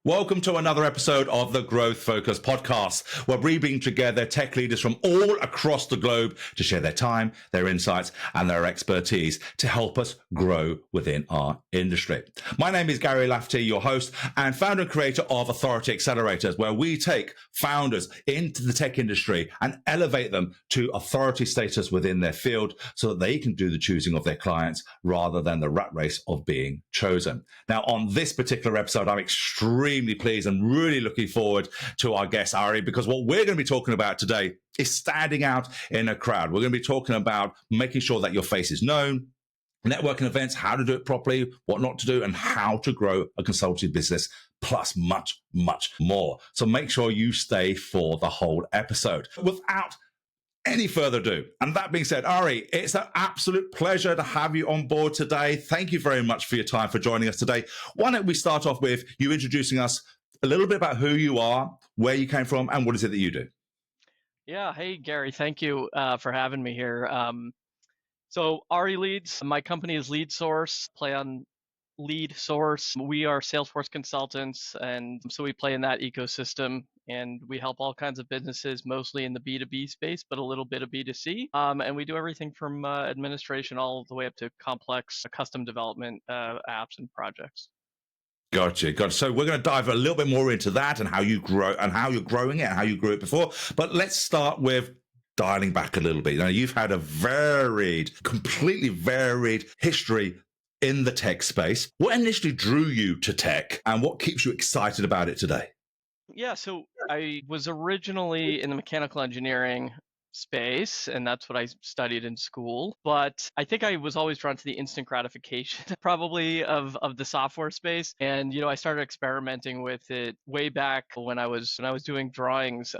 Welcome to another episode of the Growth Focus podcast, where we bring together tech leaders from all across the globe to share their time, their insights, and their expertise to help us grow within our industry. My name is Gary Lafferty, your host and founder and creator of Authority Accelerators, where we take founders into the tech industry and elevate them to authority status within their field so that they can do the choosing of their clients rather than the rat race of being chosen. Now, on this particular episode, I'm extremely pleased and really looking forward to our guest, Ari, because what we're going to be talking about today is standing out in a crowd. We're going to be talking about making sure that your face is known, networking events, how to do it properly, what not to do, and how to grow a consulting business, plus much, much more. So make sure you stay for the whole episode. Without any further ado, and that being said, Ari, it's an absolute pleasure to have you on board today. Thank you very much for your time, for joining us today. Why don't we start off with you introducing us a little bit about who you are, where you came from, and what is it that you do? Yeah. Hey, Gary. Thank you for having me here. So Ari Leads, my company is Lead Source, play on Lead Source. We are Salesforce consultants, and so we play in that ecosystem, and we help all kinds of businesses, mostly in the B2B space, but a little bit of B2C. And we do everything from administration all the way up to complex custom development apps and projects. Gotcha. So we're going to dive a little bit more into that and how you grow and how you're growing it and how you grew it before. But let's start with dialing back a little bit. Now, you've had a completely varied history in the tech space. What initially drew you to tech and what keeps you excited about it today? Yeah, so I was originally in the mechanical engineering space, and that's what I studied in school. But I think I was always drawn to the instant gratification, probably of the software space. And I started experimenting with it way back when I was doing drawings,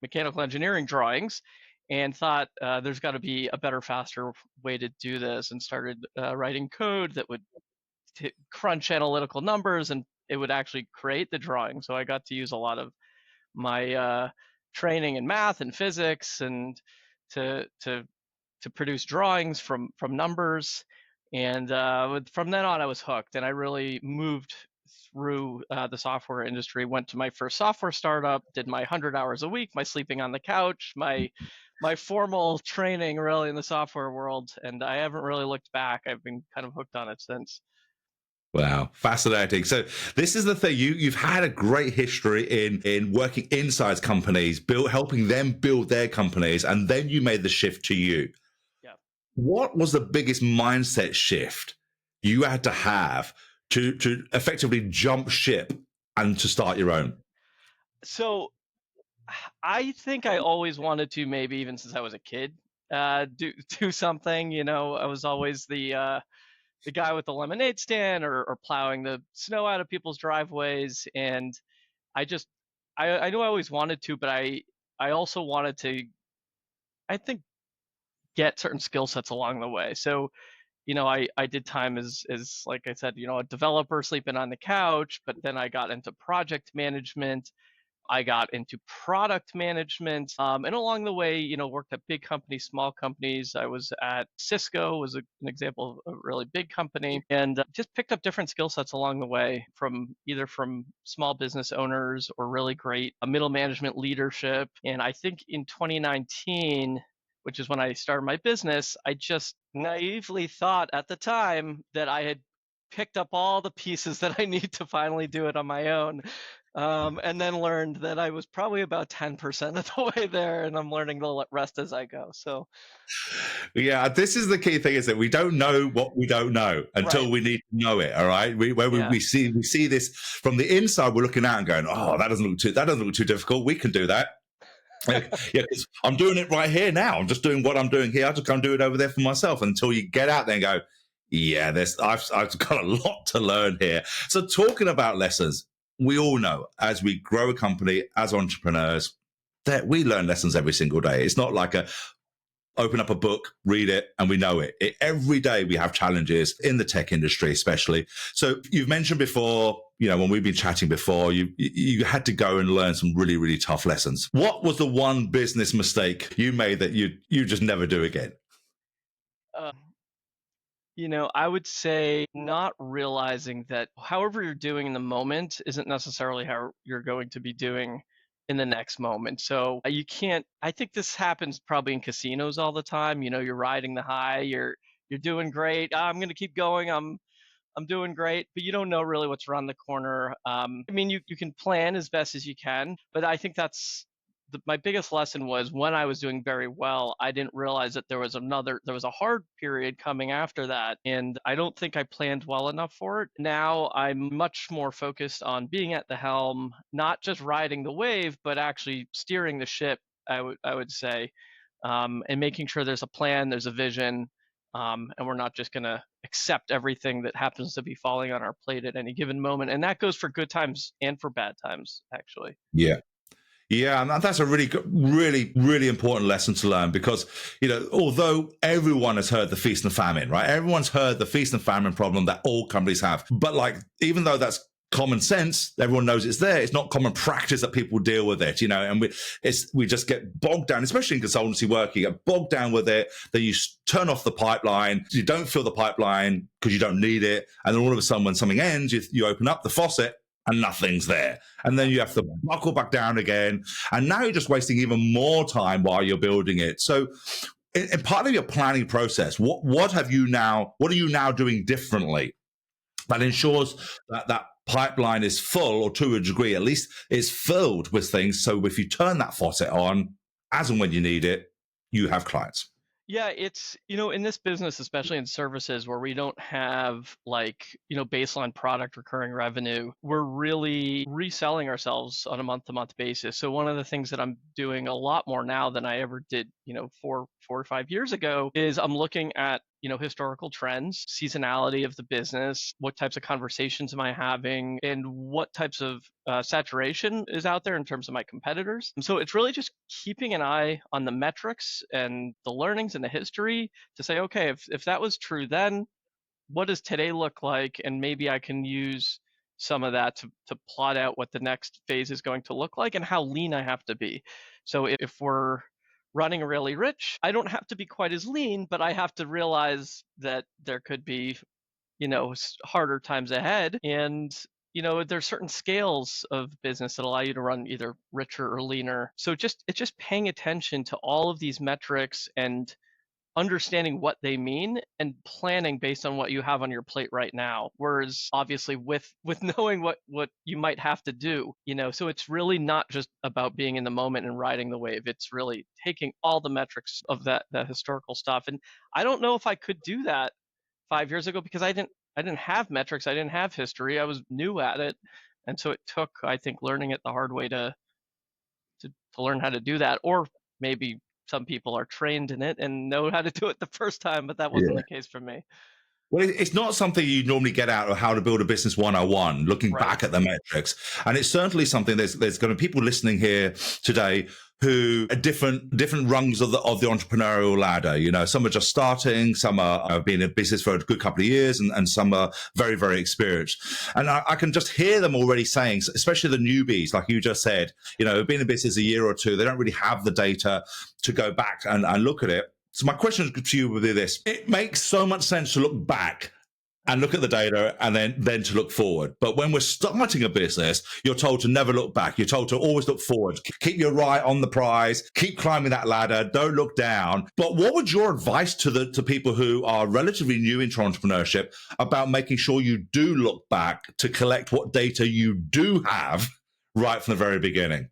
mechanical engineering drawings, and thought there's got to be a better, faster way to do this, and started writing code that would crunch analytical numbers, and it would actually create the drawing. So I got to use a lot of my training in math and physics, and to produce drawings from numbers. And from then on, I was hooked, and I really moved through the software industry. Went to my first software startup, did my 100 hours a week, my sleeping on the couch, my formal training really in the software world, and I haven't really looked back. I've been kind of hooked on it since. Wow, fascinating. So this is the thing. You've had a great history in working inside companies, helping them build their companies, and then you made the shift to you. Yeah. What was the biggest mindset shift you had to have to effectively jump ship and to start your own? So I think I always wanted to, maybe even since I was a kid, do something. I was always the guy with the lemonade stand, or plowing the snow out of people's driveways. And I knew I always wanted to, but I also wanted to, I think, get certain skill sets along the way. So, I did time as like I said, a developer sleeping on the couch, but then I got into project management. I got into product management, and along the way, worked at big companies, small companies. I was at Cisco, was an example of a really big company, and just picked up different skill sets along the way, from small business owners or really great middle management leadership. And I think in 2019, which is when I started my business, I just naively thought at the time that I had picked up all the pieces that I need to finally do it on my own. And then learned that I was probably about 10% of the way there, and I'm learning the rest as I go. So, yeah, this is the key thing: is that we don't know what we don't know until we need to know it. All right, we see this from the inside. We're looking out and going, "Oh, that doesn't look too difficult. We can do that." Yeah, I'm doing it right here now. I'm just doing what I'm doing here. I just can't do it over there for myself. Until you get out there and go, "Yeah, I've got a lot to learn here." So, talking about lessons. We all know as we grow a company, as entrepreneurs, that we learn lessons every single day. It's not like open up a book, read it, and we know it. Every day we have challenges in the tech industry, especially. So you've mentioned before, when we've been chatting before, you had to go and learn some really, really tough lessons. What was the one business mistake you made that you just never do again? I would say not realizing that however you're doing in the moment isn't necessarily how you're going to be doing in the next moment. So you can't, I think this happens probably in casinos all the time. You're riding the high, you're doing great. I'm going to keep going. I'm doing great, but you don't know really what's around the corner. I mean, you can plan as best as you can, but I think my biggest lesson was when I was doing very well, I didn't realize that there was a hard period coming after that. And I don't think I planned well enough for it. Now I'm much more focused on being at the helm, not just riding the wave, but actually steering the ship, I would say, and making sure there's a plan, there's a vision, and we're not just going to accept everything that happens to be falling on our plate at any given moment. And that goes for good times and for bad times, actually. Yeah. Yeah, and that's a really, really, really important lesson to learn because, although everyone has heard the feast and famine, right? Everyone's heard the feast and famine problem that all companies have. But even though that's common sense, everyone knows it's there. It's not common practice that people deal with it, and we just get bogged down, especially in consultancy work. You get bogged down with it. Then you turn off the pipeline. You don't fill the pipeline because you don't need it. And then all of a sudden, when something ends, you open up the faucet and nothing's there. And then you have to buckle back down again. And now you're just wasting even more time while you're building it. So in part of your planning process, what are you now doing differently that ensures that pipeline is full, or to a degree at least is filled with things? So if you turn that faucet on as and when you need it, you have clients. Yeah, it's, in this business, especially in services where we don't have baseline product recurring revenue, we're really reselling ourselves on a month to month basis. So one of the things that I'm doing a lot more now than I ever did, 4 or 5 years ago is I'm looking at, historical trends, seasonality of the business, what types of conversations am I having, and what types of saturation is out there in terms of my competitors. And so it's really just keeping an eye on the metrics and the learnings and the history to say, okay, if that was true then, what does today look like? And maybe I can use some of that to plot out what the next phase is going to look like and how lean I have to be. So if we're running really rich, I don't have to be quite as lean, but I have to realize that there could be, harder times ahead. And, there's certain scales of business that allow you to run either richer or leaner. So it's just paying attention to all of these metrics and understanding what they mean and planning based on what you have on your plate right now, whereas obviously with knowing what you might have to do, so it's really not just about being in the moment and riding the wave. It's really taking all the metrics of that historical stuff. And I don't know if I could do that 5 years ago because I didn't have metrics, I didn't have history, I was new at it. And so it took, I think, learning it the hard way to learn how to do that. Or maybe some people are trained in it and know how to do it the first time, but that wasn't the case for me. Well, it's not something you normally get out of How to Build a Business 101, looking Right. back at the metrics. And it's certainly something there's going to be people listening here today who are different rungs of the entrepreneurial ladder. Some are just starting, some have been in business for a good couple of years, and some are very, very experienced. And I can just hear them already saying, especially the newbies, like you just said, been in business a year or two, they don't really have the data to go back and look at it. So my question to you would be this. It makes so much sense to look back and look at the data and then to look forward. But when we're starting a business, you're told to never look back. You're told to always look forward. Keep your eye on the prize. Keep climbing that ladder. Don't look down. But what would your advice to people who are relatively new into entrepreneurship about making sure you do look back to collect what data you do have right from the very beginning?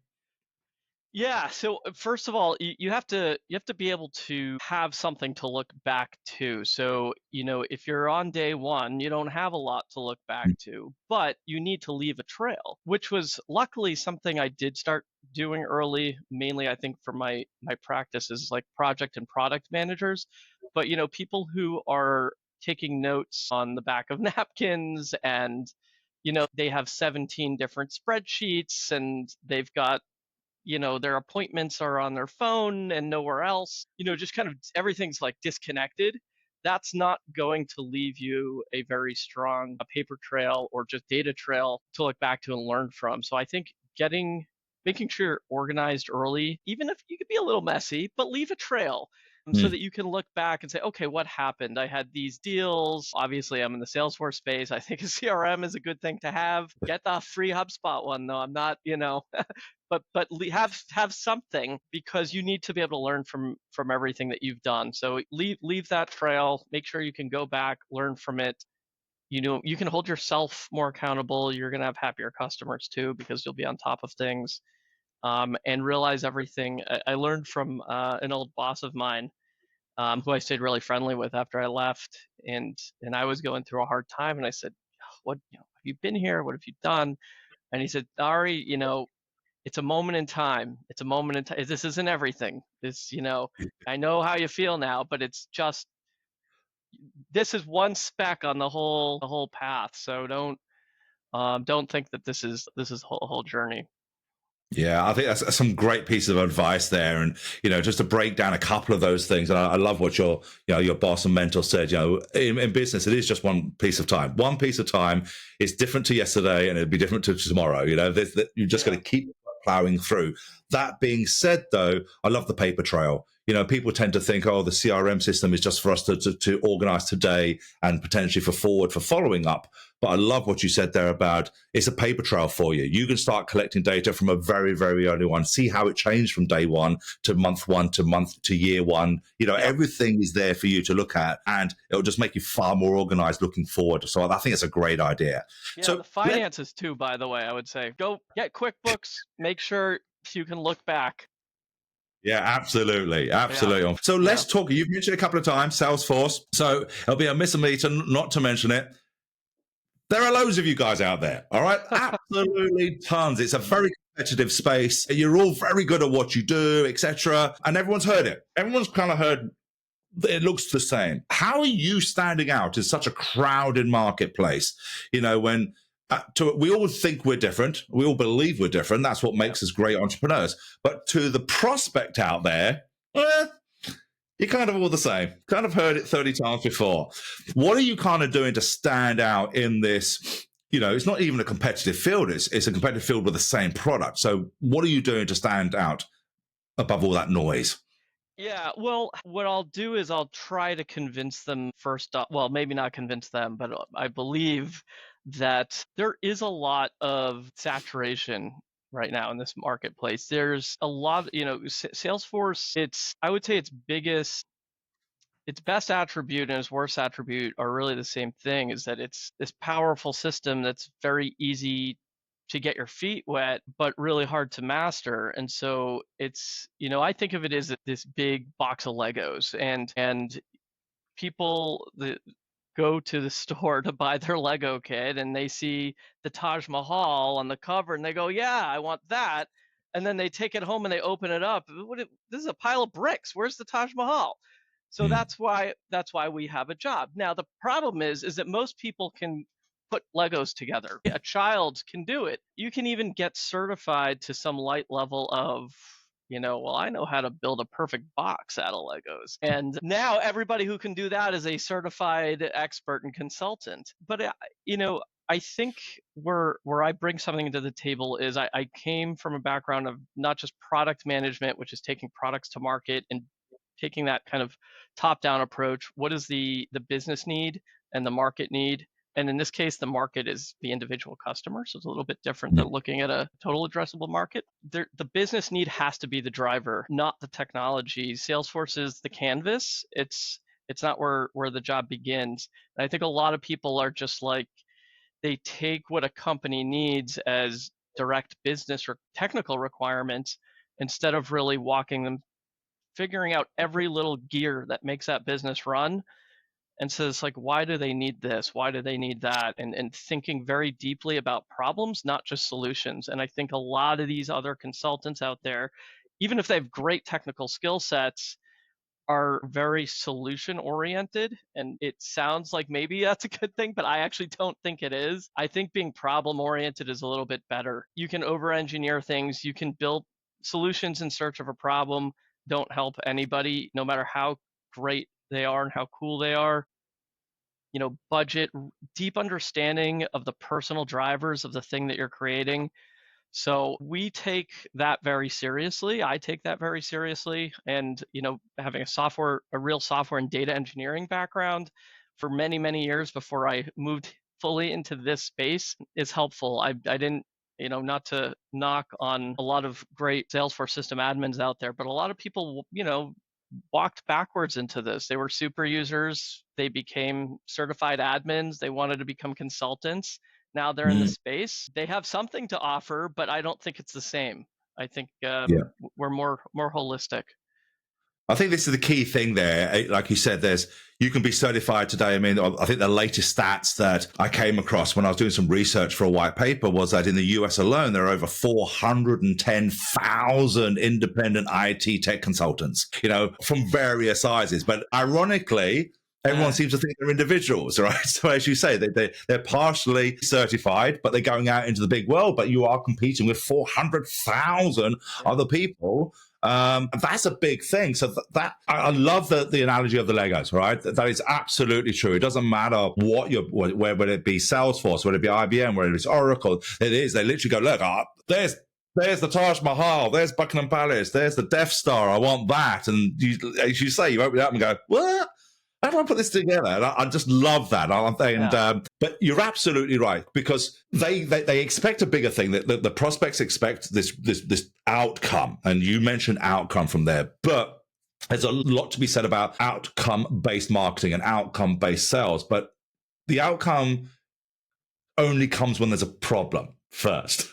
Yeah. So first of all, you have to be able to have something to look back to. So if you're on day one, you don't have a lot to look back to, but you need to leave a trail, which was luckily something I did start doing early. Mainly, I think for my practices like project and product managers, but people who are taking notes on the back of napkins and they have 17 different spreadsheets and they've got their appointments are on their phone and nowhere else, just kind of everything's like disconnected. That's not going to leave you a very strong paper trail or just data trail to look back to and learn from. So I think making sure you're organized early, even if you could be a little messy, but leave a trail. so Mm. that you can look back and say, okay, what happened? I had these deals. Obviously, I'm in the Salesforce space. I think a CRM is a good thing to have. Get the free HubSpot one, though. I'm not, but have something, because you need to be able to learn from everything that you've done. So leave that trail. Make sure you can go back, learn from it. You can hold yourself more accountable. You're going to have happier customers too, because you'll be on top of things, and realize everything. I learned from an old boss of mine, who I stayed really friendly with after I left, and I was going through a hard time, and I said, "What, have you been here? What have you done?" And he said, "Ari, it's a moment in time. It's a moment in time. This isn't everything. I know how you feel now, but it's just this is one speck on the whole path. So don't think that this is whole journey." Yeah, I think that's some great pieces of advice there, and just to break down a couple of those things. And I love what your boss and mentor said. In business, it is just one piece of time. One piece of time is different to yesterday, and it'll be different to tomorrow. You just got to Yeah. keep plowing through. That being said, though, I love the paper trail. People tend to think, oh, the CRM system is just for us to organize today and potentially for following up. But I love what you said there about it's a paper trail for you. You can start collecting data from a very, very early one, see how it changed from day one to month to year one. Yeah. Everything is there for you to look at, and it'll just make you far more organized looking forward. So I think it's a great idea. Yeah, So the finances too, by the way, I would say. Go get QuickBooks, make sure you can look back. yeah, absolutely. Yeah. Absolutely. So Yeah. let's talk. You've mentioned a couple of times Salesforce. So it'll be a miss of me to not to mention it. There are loads of you guys out there. All right. Absolutely tons. It's a very competitive space. You're all very good at what you do, etc. And everyone's heard it. Everyone's kind of heard it looks the same. How are you standing out in such a crowded marketplace? When we all think we're different, we all believe we're different. That's what Yeah. makes us great entrepreneurs. But to the prospect out there, you're kind of all the same. Kind of heard it 30 times before. What are you kind of doing to stand out in this? It's not even a competitive field. It's a competitive field with the same product. So what are you doing to stand out above all that noise? Yeah, well, what I'll do is I'll try to convince them first off, well, maybe not convince them, but I believe that there is a lot of saturation right now in this marketplace. There's a lot, Salesforce, I would say its best attribute and its worst attribute are really the same thing, is that it's this powerful system that's very easy to get your feet wet, but really hard to master. And so I think of it as this big box of Legos, and people that go to the store to buy their Lego kit, and they see the Taj Mahal on the cover, and they go, "Yeah, I want that." And then they take it home and they open it up. This is a pile of bricks. Where's the Taj Mahal? So Hmm. that's why we have a job. Now the problem is that most people can put Legos together. A child can do it. You can even get certified to some light level of, well, I know how to build a perfect box out of Legos. And now everybody who can do that is a certified expert and consultant. But I think where I bring something to the table is I came from a background of not just product management, which is taking products to market and taking that kind of top-down approach. What is the business need and the market need? And in this case, the market is the individual customer. So it's a little bit different than looking at a total addressable market. The business need has to be the driver, not the technology. Salesforce is the canvas. It's not where the job begins. And I think a lot of people are just like, they take what a company needs as direct business or technical requirements instead of really walking them, figuring out every little gear that makes that business run. And so it's like, why do they need this? Why do they need that? And thinking very deeply about problems, not just solutions. And I think a lot of these other consultants out there, even if they have great technical skill sets, are very solution oriented. And it sounds like maybe that's a good thing, but I actually don't think it is. I think being problem oriented is a little bit better. You can over engineer things, you can build solutions in search of a problem, don't help anybody, no matter how great they are and how cool they are. Budget, deep understanding of the personal drivers of the thing that you're creating. So we take that very seriously. I take that very seriously. And, having a real software and data engineering background for many, many years before I moved fully into this space is helpful. I didn't, not to knock on a lot of great Salesforce system admins out there, but a lot of people, walked backwards into this. They were super users. They became certified admins. They wanted to become consultants. Now they're in the Mm, space. They have something to offer, but I don't think it's the same. I think yeah. we're more holistic. I think this is the key thing there. Like you said, you can be certified today. I mean, I think the latest stats that I came across when I was doing some research for a white paper was that in the US alone, there are over 410,000 independent IT tech consultants, from various sizes. But ironically, everyone seems to think they're individuals, right? So as you say, they're partially certified, but they're going out into the big world. But you are competing with 400,000 other people. That's a big thing. So that I love the analogy of the Legos, right? That is absolutely true. It doesn't matter whether it be Salesforce, whether it be IBM, whether it's Oracle. It is. They literally go, look, there's the Taj Mahal, there's Buckingham Palace, there's the Death Star. I want that. And as you say, you open it up and go, what? How do I put this together? And I just love that. But you're absolutely right, because they expect a bigger thing. That the prospects expect this outcome, and you mentioned outcome from there. But there's a lot to be said about outcome-based marketing and outcome-based sales. But the outcome only comes when there's a problem first.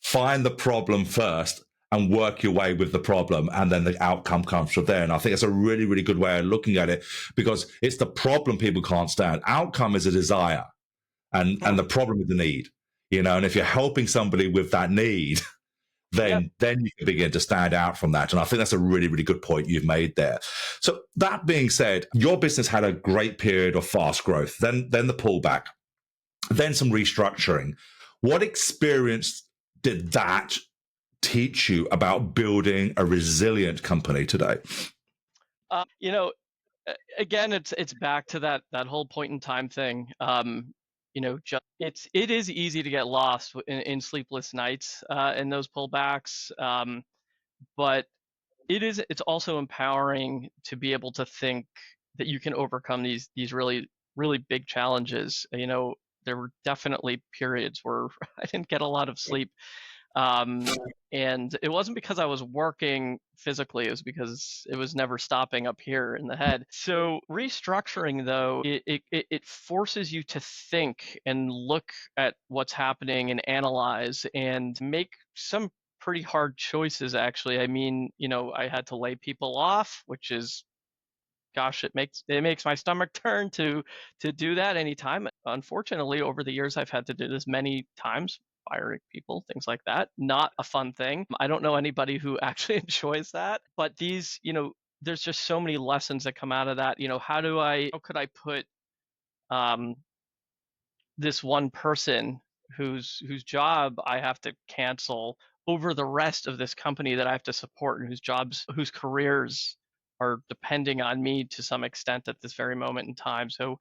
Find the problem first and work your way with the problem, and then the outcome comes from there. And I think it's a really, really good way of looking at it, because it's the problem people can't stand. Outcome is a desire, and the problem is the need. And if you're helping somebody with that need, then you can begin to stand out from that. And I think that's a really, really good point you've made there. So that being said, your business had a great period of fast growth, then the pullback, then some restructuring. What experience did that teach you about building a resilient company today? Again, it's back to that whole point in time thing. It is easy to get lost in sleepless nights in those pullbacks, but it's also empowering to be able to think that you can overcome these really, really big challenges. There were definitely periods where I didn't get a lot of sleep. And it wasn't because I was working physically, it was because it was never stopping up here in the head. So restructuring, though, it forces you to think and look at what's happening and analyze and make some pretty hard choices, actually. I mean, I had to lay people off, which is, gosh, it makes my stomach turn to do that anytime. Unfortunately, over the years, I've had to do this many times, firing people, things like that. Not a fun thing. I don't know anybody who actually enjoys that. But there's just so many lessons that come out of that. How could I put this one person whose job I have to cancel over the rest of this company that I have to support, and whose careers are depending on me to some extent at this very moment in time. So,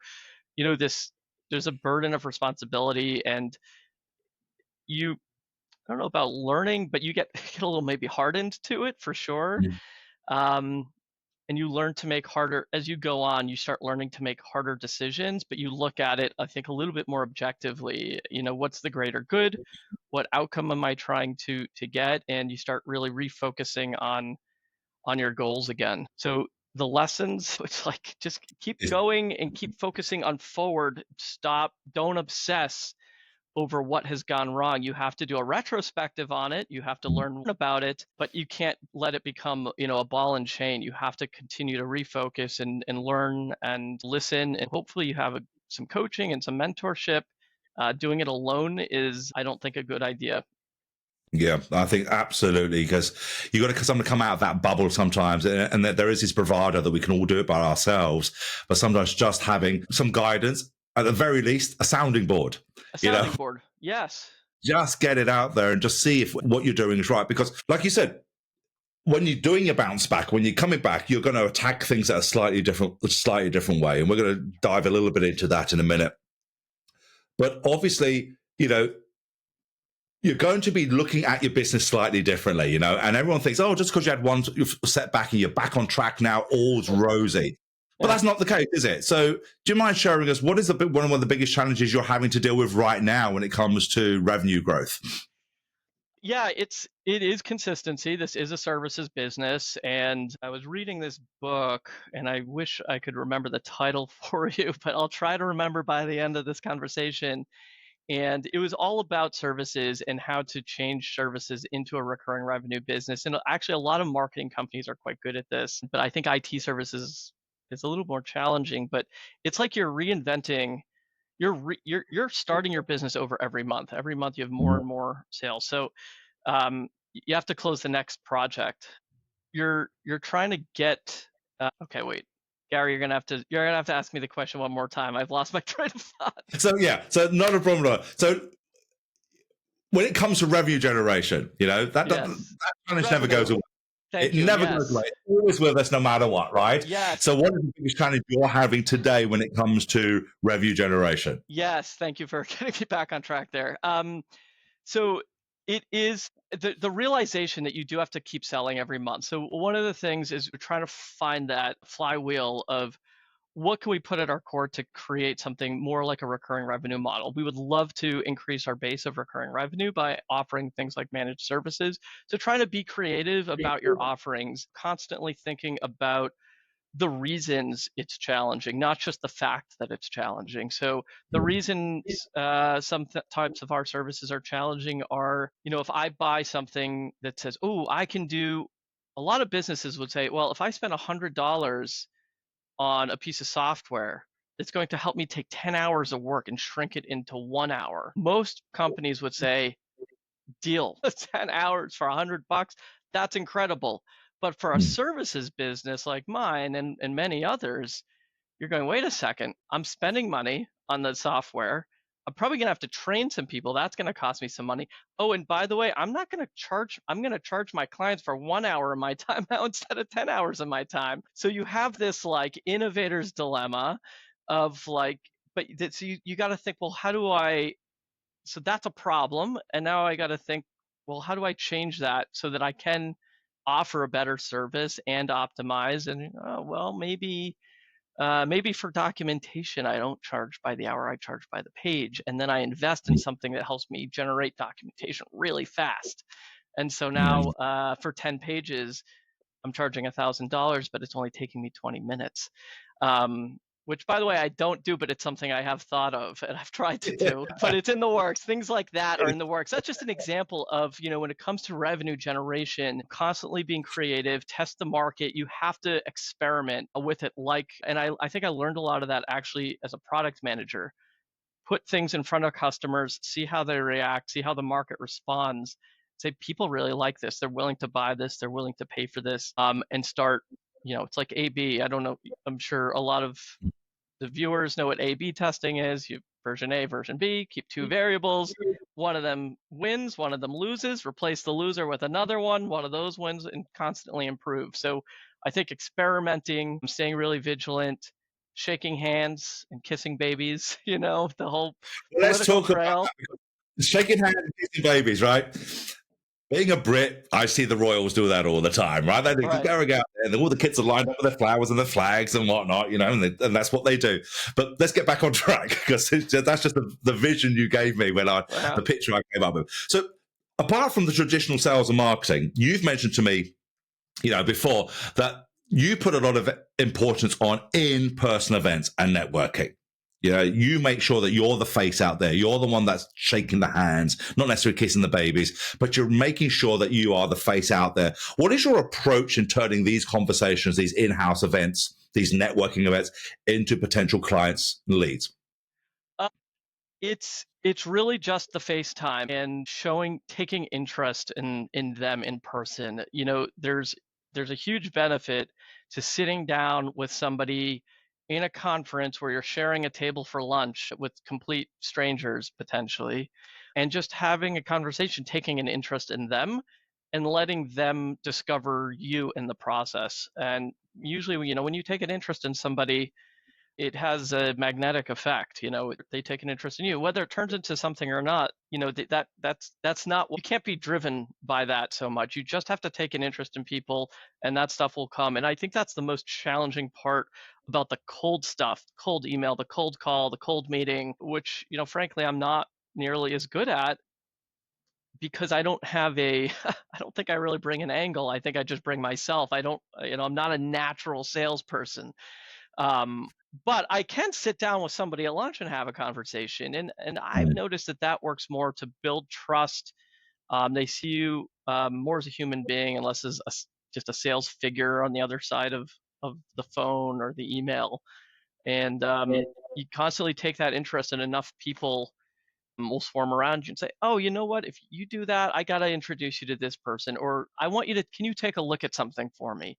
there's a burden of responsibility, and I don't know about learning, but you get a little maybe hardened to it for sure. And you learn to make harder, as you go on, you start learning to make harder decisions, but you look at it, I think, a little bit more objectively. What's the greater good? What outcome am I trying to get? And you start really refocusing on your goals again. So the lessons, it's like, just keep going and keep focusing on forward. Don't obsess over what has gone wrong. You have to do a retrospective on it. You have to learn about it, but you can't let it become, a ball and chain. You have to continue to refocus and learn and listen. And hopefully you have some coaching and some mentorship. Doing it alone is, I don't think, a good idea. Yeah, I think absolutely, because you got to someone come out of that bubble sometimes, and that there is this bravado that we can all do it by ourselves, but sometimes just having some guidance, at the very least, a sounding board. A sounding board, yes. Just get it out there and just see if what you're doing is right. Because, like you said, when you're doing your bounce back, when you're coming back, you're going to attack things at a slightly different way. And we're going to dive a little bit into that in a minute. But obviously, you're going to be looking at your business slightly differently, and everyone thinks, oh, just because you had one setback and you're back on track now, all's rosy. But that's not the case, is it? So do you mind sharing us what is one of the biggest challenges you're having to deal with right now when it comes to revenue growth? Yeah, it is consistency. This is a services business, and I was reading this book, and I wish I could remember the title for you, but I'll try to remember by the end of this conversation. And it was all about services and how to change services into a recurring revenue business. And actually, a lot of marketing companies are quite good at this, but I think IT services is a little more challenging. But it's like you're reinventing. You're starting your business over every month. Every month you have more and more sales. So you have to close the next project. You're trying to get. Okay, wait, Gary, you're gonna have to ask me the question one more time. I've lost my train of thought. So not a problem at all. So when it comes to revenue generation, that challenge never goes away. Thank It you. never Yes. goes away. It's always with us no matter what, right? Yes. So what is the biggest challenge you're having today when it comes to revenue generation? Yes. Thank you for getting me back on track there. So it is the realization that you do have to keep selling every month. So one of the things is we're trying to find that flywheel of what can we put at our core to create something more like a recurring revenue model. We would love to increase our base of recurring revenue by offering things like managed services. So trying to be creative about your offerings, constantly thinking about the reasons it's challenging, not just the fact that it's challenging. So the reasons some types of our services are challenging are, if I buy something that says, oh, I can do, a lot of businesses would say, well, if I spend $100 on a piece of software, it's going to help me take 10 hours of work and shrink it into 1 hour. Most companies would say, deal, 10 hours for $100, that's incredible. But for a services business like mine and many others, you're going, wait a second, I'm spending money on the software. I'm probably going to have to train some people. That's going to cost me some money. Oh, and by the way, I'm going to charge my clients for 1 hour of my time now instead of 10 hours of my time. So you have this like innovator's dilemma of like, but so you got to think, well, so that's a problem. And now I got to think, well, how do I change that so that I can offer a better service and optimize? And well, maybe for documentation, I don't charge by the hour, I charge by the page. And then I invest in something that helps me generate documentation really fast. And so now for 10 pages, I'm charging $1,000, but it's only taking me 20 minutes. Which, by the way, I don't do, but it's something I have thought of and I've tried to do, but it's in the works. Things like that are in the works. That's just an example of, when it comes to revenue generation, constantly being creative, test the market. You have to experiment with it. And I think I learned a lot of that actually as a product manager. Put things in front of customers, see how they react, see how the market responds. Say, people really like this. They're willing to buy this. They're willing to pay for this, and start, it's like A/B. I don't know. I'm sure a lot of the viewers know what A/B testing is. You version A, version B, keep two variables. One of them wins, one of them loses, replace the loser with another one of those wins, and constantly improve. So I think experimenting, staying really vigilant, shaking hands and kissing babies, the whole Let's political talk trail. about shaking hands and kissing babies, right? Being a Brit, I see the Royals do that all the time, right? They're going out there, and all the kids are lined up with their flowers and their flags and whatnot, and that's what they do. But let's get back on track, because that's just the vision you gave me when the picture I came up with. So apart from the traditional sales and marketing, you've mentioned to me, before that you put a lot of importance on in-person events and networking. You make sure that you're the face out there. You're the one that's shaking the hands, not necessarily kissing the babies, but you're making sure that you are the face out there. What is your approach in turning these conversations, these in-house events, these networking events into potential clients and leads? It's really just the FaceTime and taking interest in them in person. There's a huge benefit to sitting down with somebody in a conference where you're sharing a table for lunch with complete strangers potentially, and just having a conversation, taking an interest in them and letting them discover you in the process. And usually, when you take an interest in somebody, it has a magnetic effect. They take an interest in you, whether it turns into something or not. That's not, you can't be driven by that so much. You just have to take an interest in people, and that stuff will come. And I think that's the most challenging part about the cold stuff, cold email, the cold call, the cold meeting, which, frankly, I'm not nearly as good at, because I don't have a I don't think I really bring an angle. I think I just bring myself. I don't, I'm not a natural salesperson. Um, but I can sit down with somebody at lunch and have a conversation, and I've Mm. noticed that that works more to build trust. They see you more as a human being, unless as just a sales figure on the other side of the phone or the email. And you constantly take that interest, and enough people will swarm around you and say, "Oh, you know what? If you do that, I gotta introduce you to this person," or "I want you to, can you take a look at something for me?"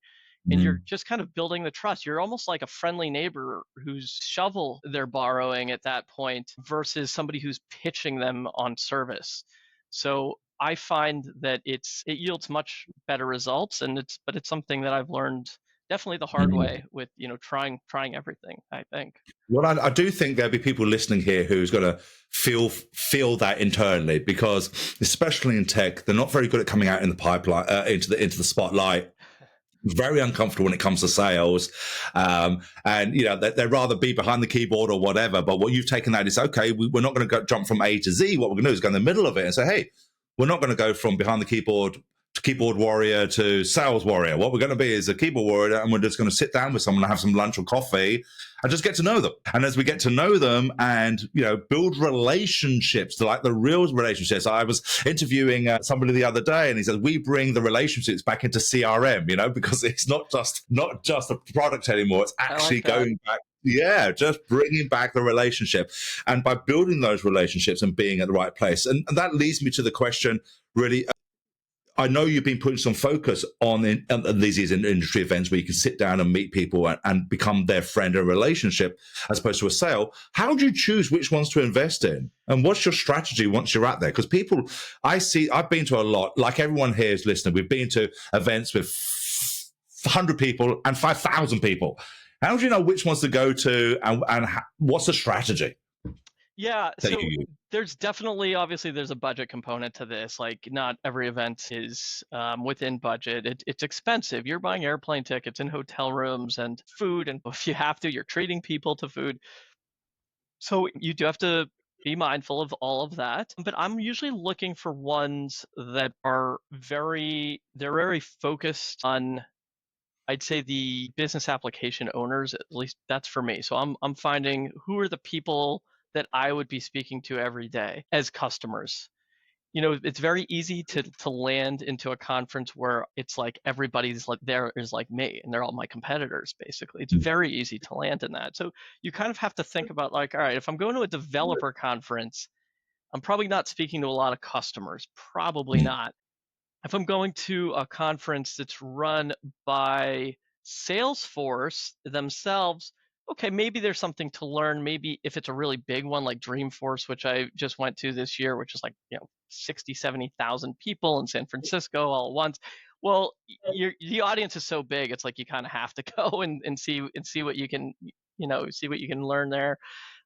And you're Mm. just kind of building the trust. You're almost like a friendly neighbor whose shovel they're borrowing at that point, versus somebody who's pitching them on service. So I find that it yields much better results, and it's something that I've learned definitely the hard Mm. way with, trying everything, I think. Well, I do think there'll be people listening here who's going to feel that internally, because especially in tech, they're not very good at coming out in the pipeline, into the spotlight. Very uncomfortable when it comes to sales, and they'd rather be behind the keyboard or whatever. But what you've taken that is, okay, we're not going to jump from A to Z. What we're going to do is go in the middle of it and say, hey, we're not going to go from behind the keyboard to keyboard warrior to sales warrior. What we're going to be is a keyboard warrior, and we're just going to sit down with someone and have some lunch or coffee and just get to know them. And as we get to know them and build relationships, like the real relationships. I was interviewing somebody the other day, and he said we bring the relationships back into CRM, because it's not just a product anymore. It's I actually like that. going back. Yeah, just bringing back the relationship, and by building those relationships and being at the right place. And that leads me to the question, really. I know you've been putting some focus on these industry events where you can sit down and meet people and become their friend and relationship, as opposed to a sale. How do you choose which ones to invest in? And what's your strategy once you're out there? Because I've been to a lot, like everyone here is listening. We've been to events with 100 people and 5,000 people. How do you know which ones to go to, and what's the strategy Yeah, that so you use? obviously there's a budget component to this. Like, not every event is within budget. It's expensive. You're buying airplane tickets and hotel rooms and food, and if you have to, you're treating people to food. So you do have to be mindful of all of that. But I'm usually looking for ones that are they're very focused on, I'd say, the business application owners. At least that's for me. So I'm finding who are the people that I would be speaking to every day as customers. It's very easy to land into a conference where it's like everybody's like there is like me, and they're all my competitors basically. It's very easy to land in that. So you kind of have to think about, like, all right, if I'm going to a developer conference, I'm probably not speaking to a lot of customers. Probably not. If I'm going to a conference that's run by Salesforce themselves, okay, maybe there's something to learn. Maybe if it's a really big one like Dreamforce, which I just went to this year, which is like, 60, 70,000 people in San Francisco all at once. Well, the audience is so big, it's like you kind of have to go and see what you can, see what you can learn there.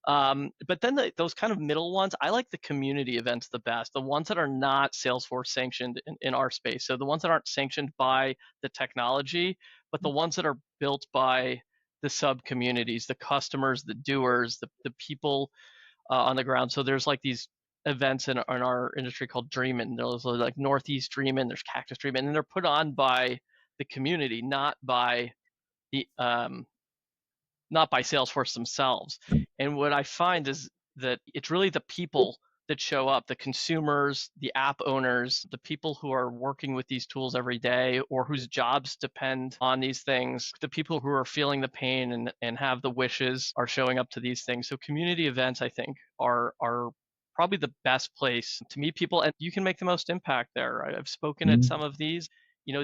But then those kind of middle ones, I like the community events the best, the ones that are not Salesforce sanctioned in our space. So the ones that aren't sanctioned by the technology, but the ones that are built by the sub communities, the customers, the doers, the people on the ground. So there's like these events in our industry called Dreamin'. There's like Northeast Dreamin', there's Cactus Dreamin', and they're put on by the community, the um, not by Salesforce themselves. And what I find is that it's really the people that show up, the consumers, the app owners, the people who are working with these tools every day or whose jobs depend on these things, the people who are feeling the pain and have the wishes are showing up to these things. So community events, I think, are probably the best place to meet people, and you can make the most impact there. I've spoken at some of these.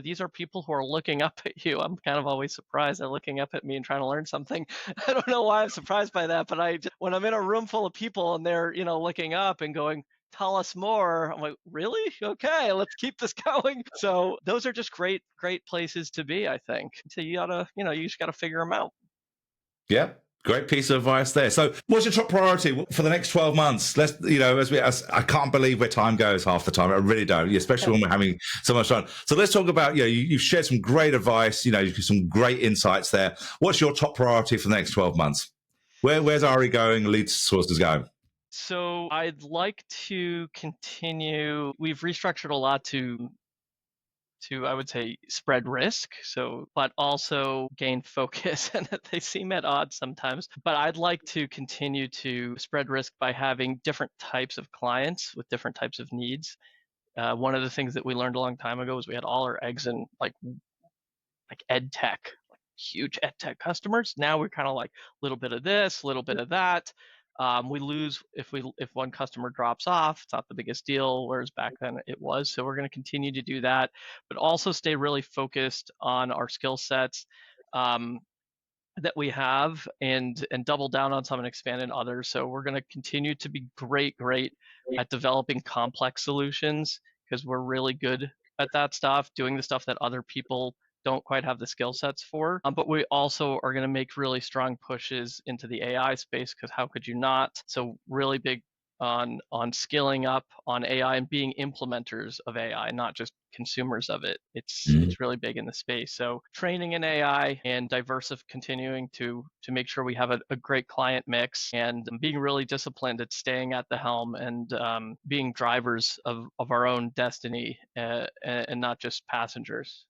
These are people who are looking up at you. I'm kind of always surprised they're looking up at me and trying to learn something. I don't know why I'm surprised by that, but when I'm in a room full of people and they're, looking up and going, "Tell us more," I'm like, "Really? Okay, let's keep this going." So those are just great places to be, I think. So you just gotta figure them out. Yeah. Great piece of advice there. So what's your top priority for the next 12 months? Let's, as I can't believe where time goes half the time. I really don't, especially when we're having so much fun. So let's talk about, you've shared some great advice, some great insights there. What's your top priority for the next 12 months? Where's Ari going? Lead Sources going? So I'd like to continue. We've restructured a lot to I would say spread risk, but also gain focus, and they seem at odds sometimes. But I'd like to continue to spread risk by having different types of clients with different types of needs. One of the things that we learned a long time ago was we had all our eggs in like ed tech, like huge ed tech customers. Now we're kind of like a little bit of this, a little bit of that. We lose if one customer drops off. It's not the biggest deal, whereas back then it was. So we're going to continue to do that, but also stay really focused on our skill sets that we have, and double down on some and expand in others. So we're going to continue to be great at developing complex solutions, because we're really good at that stuff, doing the stuff that other people don't quite have the skill sets for. But we also are going to make really strong pushes into the AI space, because how could you not? So really big on skilling up on AI and being implementers of AI, not just consumers of it. It's really big in the space. So training in AI and continuing to make sure we have a great client mix, and being really disciplined at staying at the helm, and being drivers of our own destiny, and not just passengers.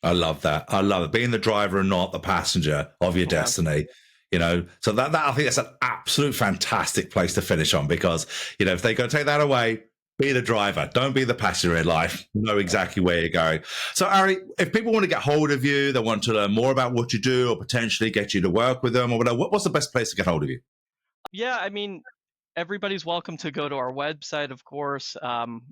I love that. I love it. Being the driver and not the passenger of your destiny. So that I think that's an absolute fantastic place to finish on, because, if they're going to take that away, be the driver. Don't be the passenger in life. Know exactly where you're going. So, Ari, if people want to get hold of you, they want to learn more about what you do, or potentially get you to work with them or whatever, what's the best place to get hold of you? Yeah, I mean, everybody's welcome to go to our website, of course,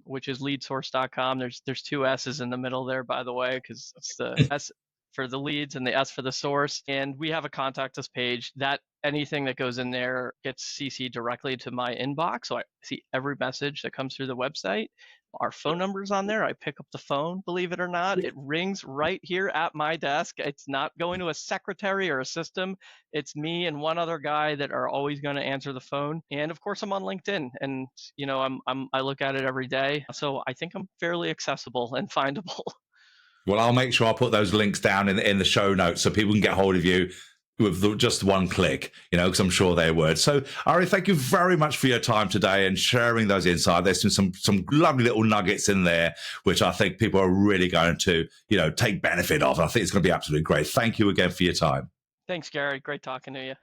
which is leadsource.com. There's two S's in the middle there, by the way, because it's the S for the leads and the S for the source. And we have a contact us page that anything that goes in there gets CC'd directly to my inbox. So I see every message that comes through the website. Our phone number's on there. I pick up the phone, believe it or not. It rings right here at my desk. It's not going to a secretary or a system. It's me and one other guy that are always going to answer the phone. And of course, I'm on LinkedIn, and I look at it every day. So I think I'm fairly accessible and findable. Well, I'll make sure I'll put those links down in the show notes so people can get hold of you with just one click, because I'm sure they would. So, Ari, thank you very much for your time today and sharing those insights. There's some lovely little nuggets in there, which I think people are really going to, take benefit of. I think it's going to be absolutely great. Thank you again for your time. Thanks, Gary. Great talking to you.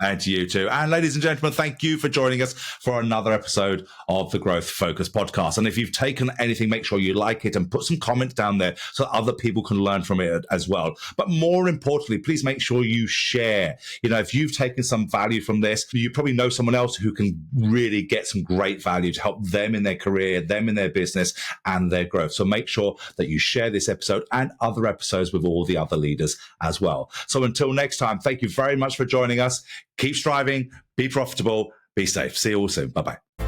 And to you too. And ladies and gentlemen, thank you for joining us for another episode of the Growth Focus podcast. And if you've taken anything, make sure you like it and put some comments down there so other people can learn from it as well. But more importantly, please make sure you share. If you've taken some value from this, you probably know someone else who can really get some great value to help them in their career, them in their business, and their growth. So make sure that you share this episode and other episodes with all the other leaders as well. So until next time, thank you very much for joining us. Keep striving, be profitable, be safe. See you all soon. Bye-bye.